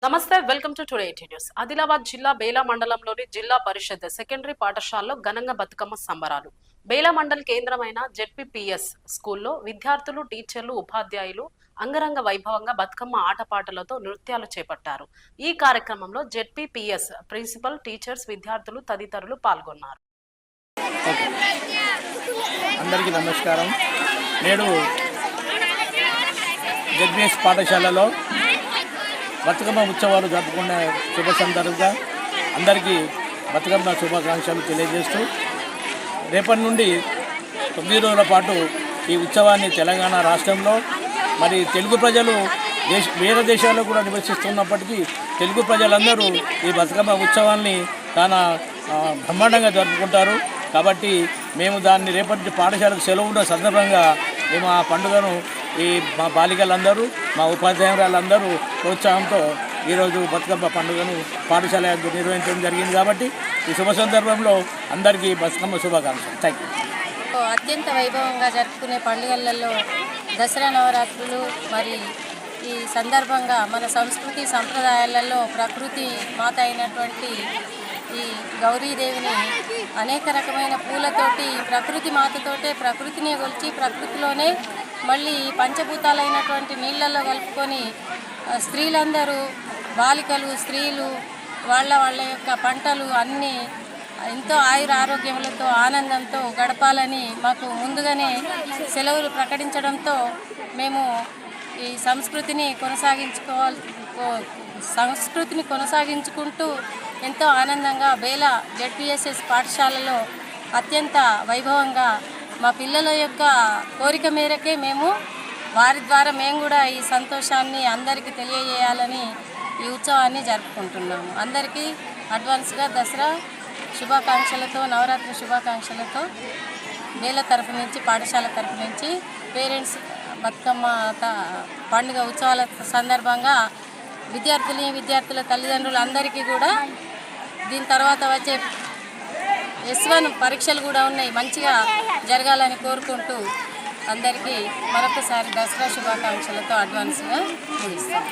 నమస్తే, welcome to today news. Adilabad జిల్లా బేలా మండలంలోని జిల్లా పరిషత్ సెకండరీ పాఠశాలలో ఘనంగా బతుకమ్మ సంబరాలు. బేలా మండల్ కేంద్రమైన జెడ్పీపీఎస్ స్కూల్లో విద్యార్థులు, టీచర్లు, ఉపాధ్యాయులు అంగరంగ వైభవంగా బతుకమ్మ ఆటపాటలతో నృత్యాలు చేపట్టారు. ఈ కార్యక్రమంలో జెడ్పీపీఎస్ ప్రిన్సిపల్, టీచర్స్, విద్యార్థులు తదితరులు పాల్గొన్నారు. అందరికీ నమస్కారం. నేడు జెడ్పీఎస్ పాఠశాలలో బతుకమ్మ ఉత్సవాలు జరుపుకునే శుభ సందర్భంగా అందరికీ బతుకమ్మ శుభాకాంక్షలు తెలియజేస్తూ రేపటి నుండి 9 రోజుల పాటు ఈ ఉత్సవాన్ని తెలంగాణ రాష్ట్రంలో మరి తెలుగు ప్రజలు వేరే దేశాల్లో కూడా నివసిస్తున్నప్పటికీ తెలుగు ప్రజలందరూ ఈ బతుకమ్మ ఉత్సవాన్ని చాలా బ్రహ్మాండంగా జరుపుకుంటారు. కాబట్టి మేము దాన్ని రేపటి పాఠశాలకు సెలవు ఉన్న సందర్భంగా మేము ఆ పండుగను మా బాలికలందరూ, మా ఉపాధ్యాయులందరూ ప్రోత్సాహంతో ఈరోజు బతుకమ్మ పండుగను పాఠశాల నిర్వహించడం జరిగింది. కాబట్టి ఈ శుభ సందర్భంలో అందరికీ బతుకమ్మ శుభాకాంక్షలు. Thank you. అత్యంత వైభవంగా జరుపుకునే పండుగలలో దసరా, నవరాత్రులు. మరి ఈ సందర్భంగా మన సంస్కృతి సంప్రదాయాలలో ప్రకృతి మాత అయినటువంటి ఈ గౌరీదేవిని అనేక రకమైన పూలతోటి ప్రకృతి మాతతోటే ప్రకృతిని కొలిచి ప్రకృతిలోనే మళ్ళీ పంచభూతాలైనటువంటి నీళ్ళల్లో కలుపుకొని స్త్రీలందరూ, బాలికలు, స్త్రీలు వాళ్ళ యొక్క పంటలు అన్నీ ఎంతో ఆయుర ఆరోగ్యములతో ఆనందంతో గడపాలని మాకు ముందుగానే సెలవులు ప్రకటించడంతో మేము ఈ సంస్కృతిని కొనసాగించుకుంటూ ఎంతో ఆనందంగా బేలా జెడ్పీఎస్ఎస్ పాఠశాలలో అత్యంత వైభవంగా మా పిల్లల యొక్క కోరిక మేరకే మేము వారి ద్వారా మేము కూడా ఈ సంతోషాన్ని అందరికీ తెలియజేయాలని ఈ ఉత్సవాన్ని జరుపుకుంటున్నాము. అందరికీ అడ్వాన్స్గా దసరా శుభాకాంక్షలతో, నవరాత్రి శుభాకాంక్షలతో బేల తరఫు నుంచి, పాఠశాల తరఫు నుంచి పేరెంట్స్ బతుకమ్మ పండుగ ఉత్సవాల సందర్భంగా విద్యార్థుల తల్లిదండ్రులు అందరికీ కూడా దీని తర్వాత వచ్చే S1 పరీక్షలు కూడా ఉన్నాయి, మంచిగా జరగాలని కోరుకుంటూ అందరికీ మరొకసారి దసరా శుభాకాంక్షలతో అడ్వాన్స్గా ముగిస్తాం.